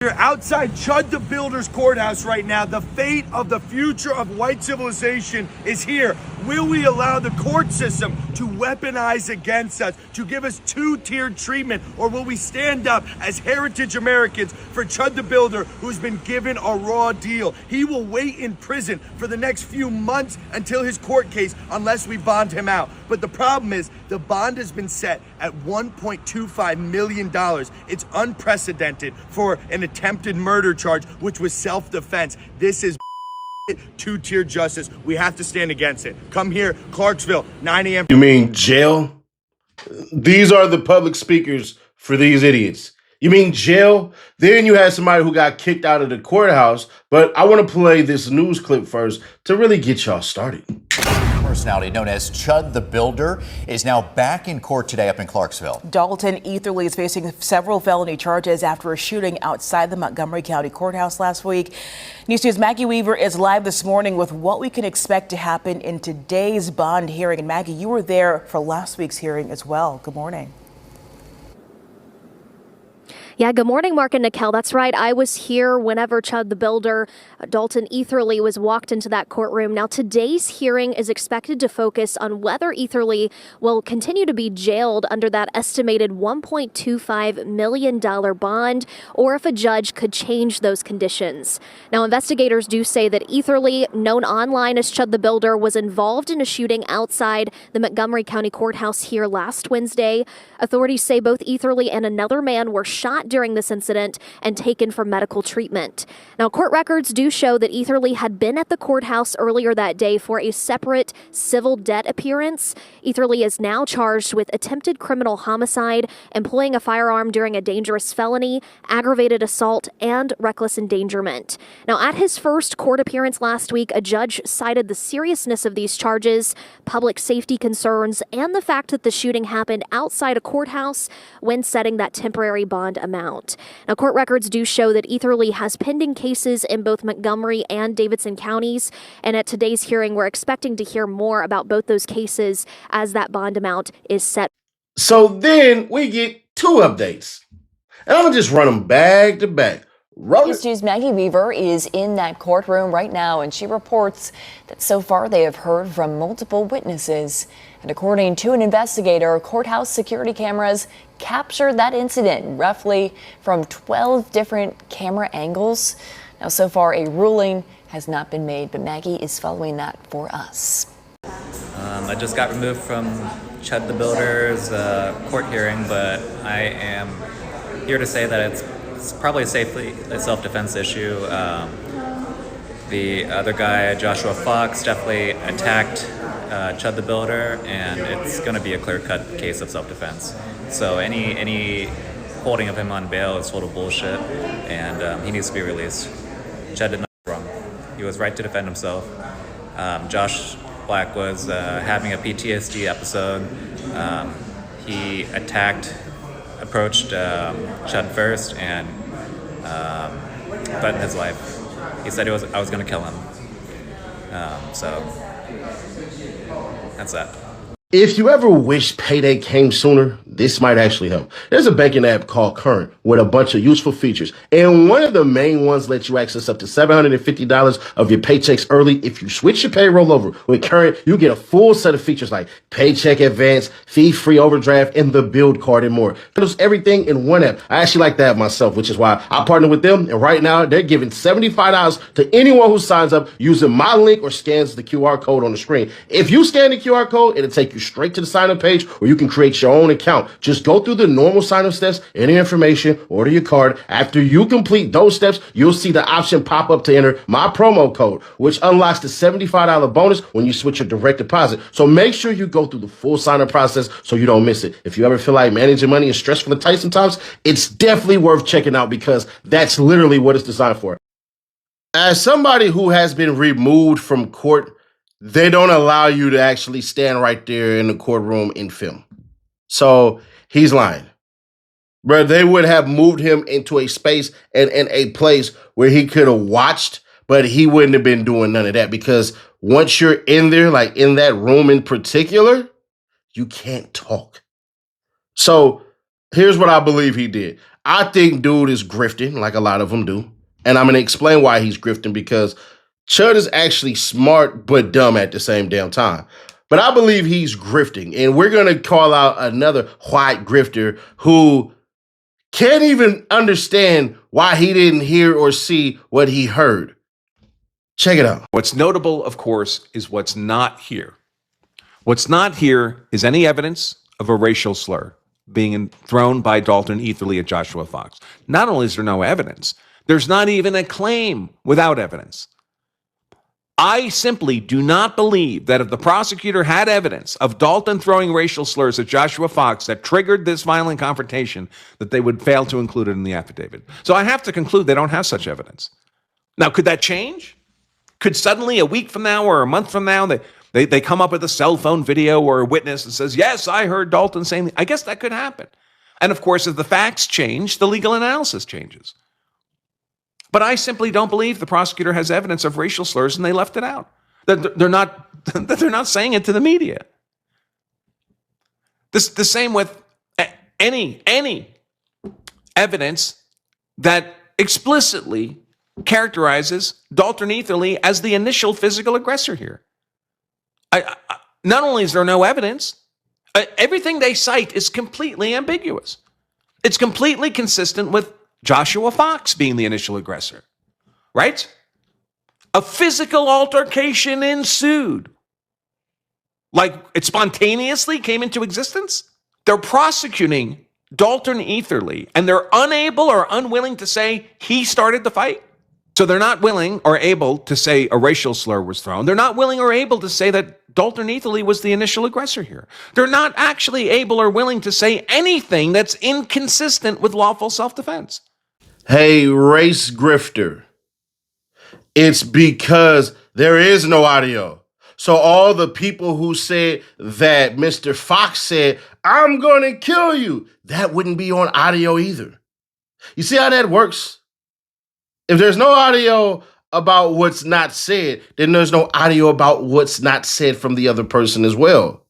We're outside Chud the Builder's courthouse right now. The fate of the future of white civilization is here. Will we allow the court system to weaponize against us, to give us two-tiered treatment, or will we stand up as heritage Americans for Chud the Builder, who's been given a raw deal? He will wait in prison for the next few months until his court case, unless we bond him out. But the problem is, the bond has been set at $1.25 million. It's unprecedented for an attempted murder charge, which was self-defense. This is two-tier justice. We have to stand against it. Come here, Clarksville, 9 a.m. You mean jail? These are the public speakers for these idiots. You mean jail? Then you had somebody who got kicked out of the courthouse, but I want to play this news clip first to really get y'all started. Personality known as Chud the Builder is now back in court today up in Clarksville. Dalton Etherly is facing several felony charges after a shooting outside the Montgomery County Courthouse last week. News 2's Maggie Weaver is live this morning with what we can expect to happen in today's bond hearing. And Maggie, you were there for last week's hearing as well. Good morning. Yeah, good morning, Mark and Nikel. That's right. I was here whenever Chud the Builder, Dalton Etherly, was walked into that courtroom. Now, today's hearing is expected to focus on whether Etherly will continue to be jailed under that estimated $1.25 million bond, or if a judge could change those conditions. Now, investigators do say that Etherly, known online as Chud the Builder, was involved in a shooting outside the Montgomery County Courthouse here last Wednesday. Authorities say both Etherly and another man were shot during this incident and taken for medical treatment. Now, court records do show that Etherly had been at the courthouse earlier that day for a separate civil debt appearance. Etherly is now charged with attempted criminal homicide, employing a firearm during a dangerous felony, aggravated assault, and reckless endangerment. Now, at his first court appearance last week, a judge cited the seriousness of these charges, public safety concerns, and the fact that the shooting happened outside a courthouse when setting that temporary bond amount. Now, court records do show that Etherly has pending cases in both Montgomery and Davidson counties, and at today's hearing, we're expecting to hear more about both those cases as that bond amount is set. So then we get two updates, and I'm going to just run them back to back. News 2's Maggie Weaver is in that courtroom right now, and she reports that so far they have heard from multiple witnesses. And according to an investigator, courthouse security cameras captured that incident roughly from 12 different camera angles. Now, so far, a ruling has not been made, but Maggie is following that for us. I just got removed from Chud the Builder's court hearing, but I am here to say that it's probably safely a self-defense issue. The other guy, Joshua Fox, definitely attacked Chud the Builder, and it's going to be a clear-cut case of self-defense. So any holding of him on bail is total bullshit, and he needs to be released. Chud did nothing wrong. He was right to defend himself. Josh Black was having a PTSD episode. He approached Chud first and threatened his life. He said I was going to kill him. So that's that. If you ever wish payday came sooner, this might actually help. There's a banking app called Current with a bunch of useful features. And one of the main ones lets you access up to $750 of your paychecks early. If you switch your payroll over with Current, you get a full set of features like paycheck advance, fee-free overdraft, and the build card and more. There's everything in one app. I actually like that myself, which is why I partner with them. And right now, they're giving $75 to anyone who signs up using my link or scans the QR code on the screen. If you scan the QR code, it'll take you straight to the sign-up page, or you can create your own account. Just go through the normal sign-up steps, enter information, order your card. After you complete those steps, you'll see the option pop up to enter my promo code, which unlocks the $75 bonus when you switch your direct deposit. So make sure you go through the full sign-up process so you don't miss it. If you ever feel like managing money is stressful and tight sometimes, it's definitely worth checking out because that's literally what it's designed for. As somebody who has been removed from court, they don't allow you to actually stand right there in the courtroom and film. So he's lying. Bro, they would have moved him into a space and a place where he could have watched, but he wouldn't have been doing none of that because once you're in there, like in that room in particular, you can't talk. So here's what I believe he did. I think dude is grifting like a lot of them do. And I'm going to explain why he's grifting because Chud is actually smart but dumb at the same damn time. But I believe he's grifting. And we're going to call out another white grifter who can't even understand why he didn't hear or see what he heard. Check it out. What's notable, of course, is what's not here. What's not here is any evidence of a racial slur being thrown by Dalton Etherly at Joshua Fox. Not only is there no evidence, there's not even a claim without evidence. I simply do not believe that if the prosecutor had evidence of Dalton throwing racial slurs at Joshua Fox that triggered this violent confrontation, that they would fail to include it in the affidavit. So I have to conclude they don't have such evidence. Now, could that change? Could suddenly a week from now or a month from now, they come up with a cell phone video or a witness that says, yes, I heard Dalton saying, I guess that could happen. And of course, if the facts change, the legal analysis changes. But I simply don't believe the prosecutor has evidence of racial slurs and they left it out. They're not saying it to the media. The same with any evidence that explicitly characterizes Dalton Etherly as the initial physical aggressor here. Not only is there no evidence, everything they cite is completely ambiguous. It's completely consistent with Joshua Fox being the initial aggressor, right? A physical altercation ensued. Like it spontaneously came into existence? They're prosecuting Dalton Etherly, and they're unable or unwilling to say he started the fight. So they're not willing or able to say a racial slur was thrown. They're not willing or able to say that Dalton Etherly was the initial aggressor here. They're not actually able or willing to say anything that's inconsistent with lawful self-defense. Hey, race grifter. It's because there is no audio. So all the people who said that Mr. Fox said, I'm going to kill you, that wouldn't be on audio either. You see how that works? If there's no audio about what's not said, then there's no audio about what's not said from the other person as well.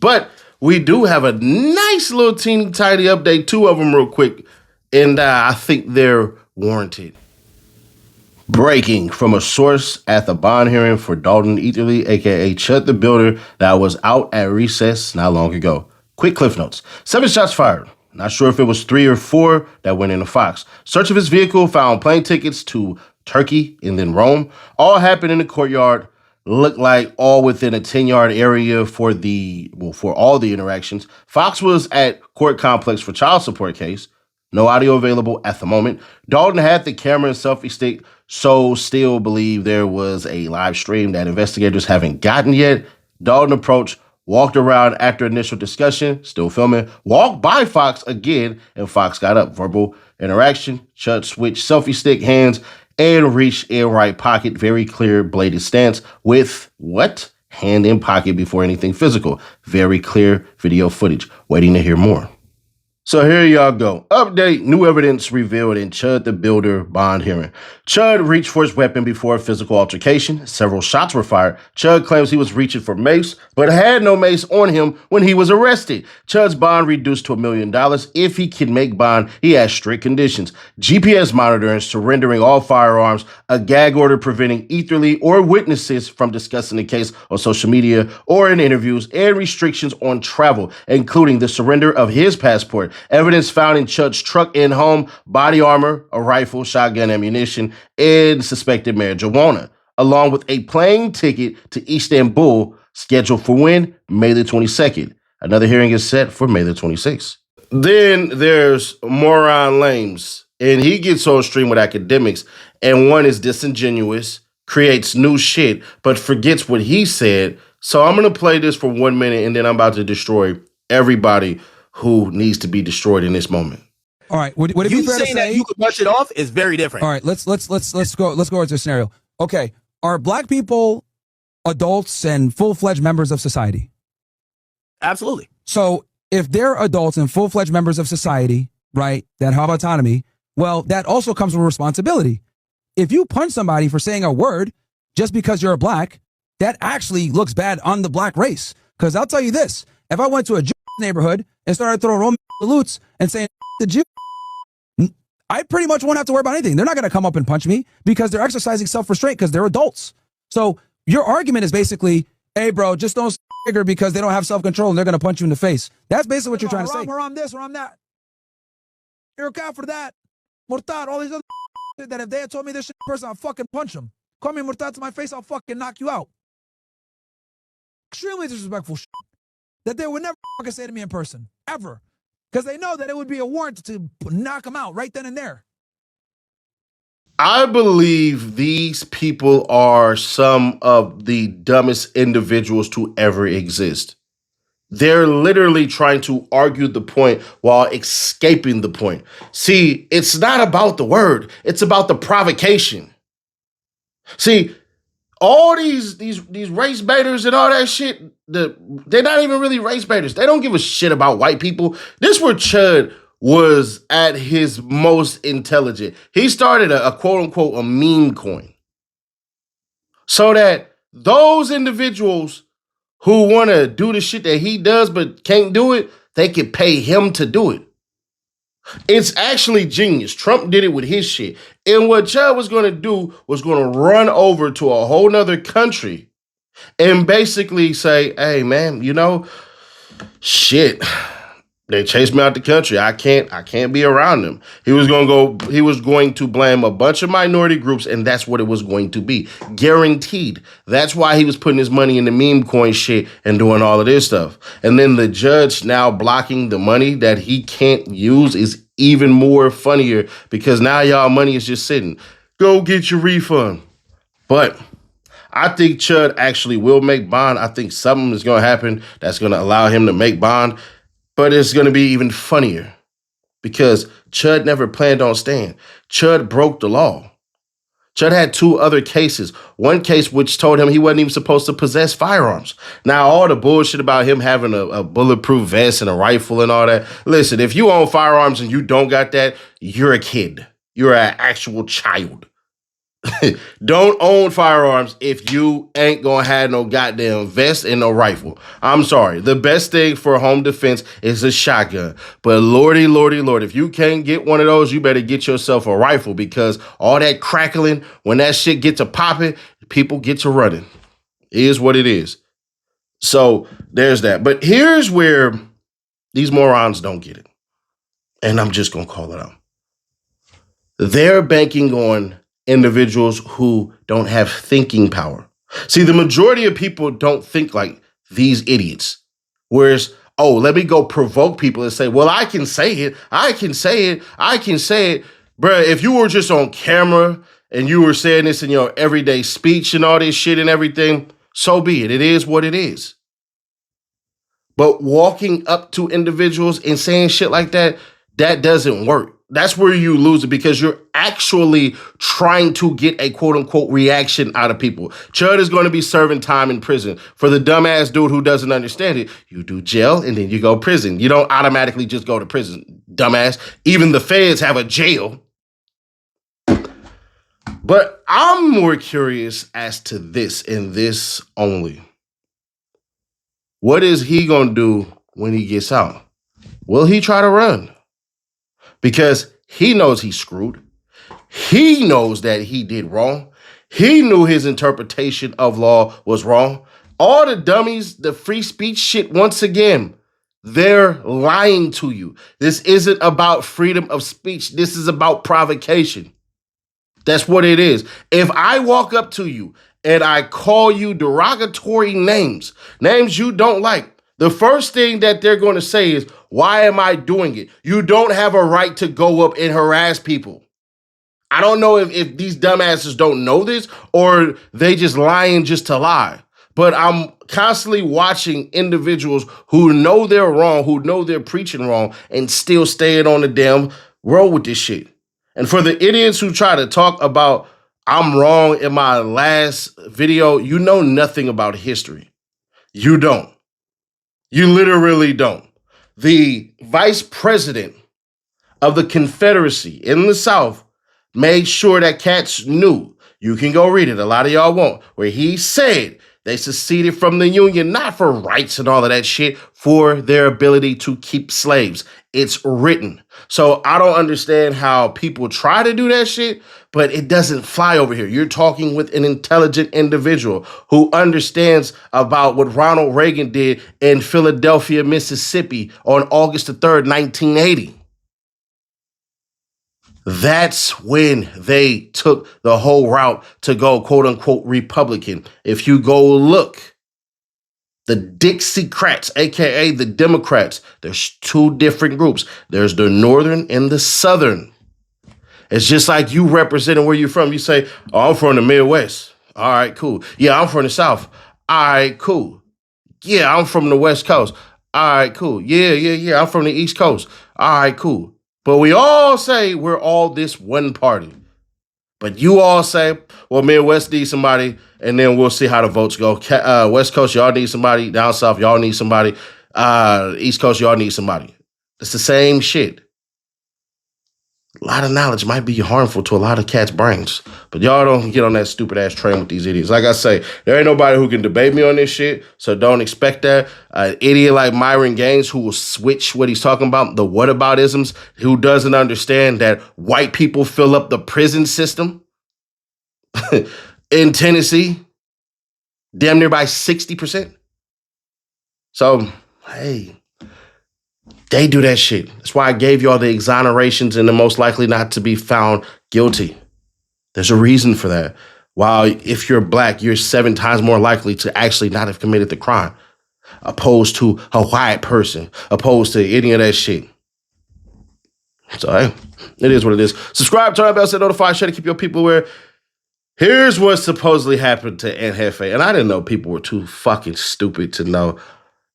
But we do have a nice little teeny tiny update, 2 of them real quick, and I think they're warranted. Breaking from a source at the bond hearing for Dalton Etherly, a.k.a. Chud the Builder, that was out at recess not long ago. Quick cliff notes. 7 shots fired. Not sure if it was 3 or 4 that went into Fox. Search of his vehicle found plane tickets to Turkey and then Rome. All happened in the courtyard. Looked like all within a 10-yard area for all the interactions. Fox was at court complex for child support case. No audio available at the moment. Dalton had the camera and selfie stick, so still believe there was a live stream that investigators haven't gotten yet. Dalton approached, walked around after initial discussion, still filming, walked by Fox again, and Fox got up. Verbal interaction, Chud switched selfie stick hands and reached in right pocket. Very clear bladed stance with what? Hand in pocket before anything physical. Very clear video footage. Waiting to hear more. So here y'all go. Update, new evidence revealed in Chud the Builder bond hearing. Chud reached for his weapon before a physical altercation. Several shots were fired. Chud claims he was reaching for mace, but had no mace on him when he was arrested. Chud's bond reduced to $1 million. If he can make bond, he has strict conditions. GPS monitoring, surrendering all firearms, a gag order preventing Etherly or witnesses from discussing the case on social media or in interviews, and restrictions on travel, including the surrender of his passport. Evidence found in Chud's truck and home, body armor, a rifle, shotgun ammunition, and suspected marijuana, along with a plane ticket to Istanbul, scheduled for when? May the 22nd. Another hearing is set for May the 26th. Then there's Moron Lames, and he gets on stream with academics, and one is disingenuous, creates new shit, but forgets what he said. So I'm going to play this for 1 minute, and then I'm about to destroy everybody who needs to be destroyed in this moment. All right, would it you be fair to saying say that you could brush it off is very different. All right, let's go into a scenario. Okay, are black people adults and full-fledged members of society? Absolutely. So if they're adults and full-fledged members of society, right, that have autonomy, well, that also comes with responsibility. If you punch somebody for saying a word just because you're black, that actually looks bad on the black race. Because I'll tell you this, if I went to a Jewish neighborhood and started throwing Roman salutes and saying the Jew, I pretty much won't have to worry about anything. They're not going to come up and punch me because they're exercising self-restraint because they're adults. So your argument is basically, hey, bro, just don't trigger because they don't have self-control and they're going to punch you in the face. That's basically what you're trying to say. I'm this or I'm that. You're a cop for that. Murtad, all these other that if they had told me this shit in person, I'll fucking punch them. Call me Murtad to my face, I'll fucking knock you out. Extremely disrespectful shit that they would never fucking say to me in person, ever. Because they know that it would be a warrant to knock them out right then and there. I believe these people are some of the dumbest individuals to ever exist. They're literally trying to argue the point while escaping the point. See, it's not about the word. It's about the provocation. See, all these race baiters and all that shit, they're not even really race baiters. They don't give a shit about white people. This where Chud was at his most intelligent. He started a quote unquote a meme coin. So that those individuals who want to do the shit that he does but can't do it, they can pay him to do it. It's actually genius. Trump did it with his shit. And what Chud was going to do was going to run over to a whole nother country and basically say, hey, man, you know, shit. They chased me out the country. I can't be around them. He was going to blame a bunch of minority groups, and that's what it was going to be. Guaranteed. That's why he was putting his money in the meme coin shit and doing all of this stuff. And then the judge now blocking the money that he can't use is even more funnier because now y'all money is just sitting. Go get your refund. But I think Chud actually will make bond. I think something is going to happen that's going to allow him to make bond. But it's going to be even funnier because Chud never planned on staying. Chud broke the law. Chud had 2 other cases. One case which told him he wasn't even supposed to possess firearms. Now, all the bullshit about him having a bulletproof vest and a rifle and all that. Listen, if you own firearms and you don't got that, you're a kid. You're an actual child. Don't own firearms if you ain't gonna have no goddamn vest and no rifle. I'm sorry. The best thing for home defense is a shotgun. But lordy, lordy, lord, if you can't get one of those, you better get yourself a rifle because all that crackling, when that shit gets to popping, people get to running. It is what it is. So there's that. But here's where these morons don't get it. And I'm just gonna call it out. They're banking on individuals who don't have thinking power. See, the majority of people don't think like these idiots. Whereas, oh, let me go provoke people and say, well, I can say it. Bruh, if you were just on camera and you were saying this in your everyday speech and all this shit and everything, so be it. It is what it is. But walking up to individuals and saying shit like that, that doesn't work. That's where you lose it because you're actually trying to get a quote unquote reaction out of people. Chud is going to be serving time in prison. For the dumbass dude who doesn't understand it, you do jail and then you go prison. You don't automatically just go to prison, dumbass. Even the feds have a jail. But I'm more curious as to this and this only. What is he going to do when he gets out? Will he try to run? Because he knows he's screwed. He knows that he did wrong. He knew his interpretation of law was wrong. All the dummies, the free speech shit, once again, they're lying to you. This isn't about freedom of speech. This is about provocation. That's what it is. If I walk up to you and I call you derogatory names you don't like, the first thing that they're going to say is, why am I doing it? You don't have a right to go up and harass people. I don't know if these dumbasses don't know this or they just lying just to lie. But I'm constantly watching individuals who know they're wrong, who know they're preaching wrong, and still staying on the damn road with this shit. And for the idiots who try to talk about I'm wrong in my last video, you know nothing about history. You don't. You literally don't. The vice president of the Confederacy in the South made sure that cats knew. You can go read it. A lot of y'all won't. Where he said They seceded from the Union, not for rights and all of that shit, for their ability to keep slaves. It's written. So I don't understand how people try to do that shit, but it doesn't fly over here. You're talking with an intelligent individual who understands about what Ronald Reagan did in Philadelphia, Mississippi on August the 3rd, 1980. That's when they took the whole route to go, quote unquote, Republican. If you go look, the Dixiecrats, aka the Democrats, there's two different groups. There's the Northern and the Southern. It's just like you representing where you're from. You say, oh, I'm from the Midwest. All right, cool. Yeah, I'm from the South. All right, cool. Yeah, I'm from the West Coast. All right, cool. Yeah. I'm from the East Coast. All right, cool. But we all say we're all this one party. But you all say, well, Midwest needs somebody, and then we'll see how the votes go. West Coast, y'all need somebody. Down South, y'all need somebody. East Coast, y'all need somebody. It's the same shit. A lot of knowledge might be harmful to a lot of cats' brains. But y'all don't get on that stupid ass train with these idiots. Like I say, there ain't nobody who can debate me on this shit, so don't expect that. An idiot like Myron Gaines who will switch what he's talking about, the whataboutisms, who doesn't understand that white people fill up the prison system in Tennessee, damn near by 60%. So, hey, they do that shit. That's why I gave y'all the exonerations and the most likely not to be found guilty. There's a reason for that. While if you're black, you're 7 times more likely to actually not have committed the crime, opposed to a white person, opposed to any of that shit. So, hey, it is what it is. Subscribe, turn on the bell, set notify, share to keep your people aware. Here's what supposedly happened to Aunt Hefe. And I didn't know people were too fucking stupid to know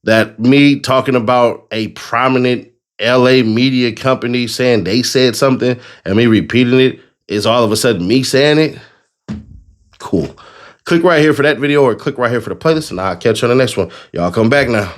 that me talking about a prominent LA media company saying they said something and me repeating it is all of a sudden me saying it. Cool. Click right here for that video or click right here for the playlist and I'll catch you on the next one. Y'all come back now.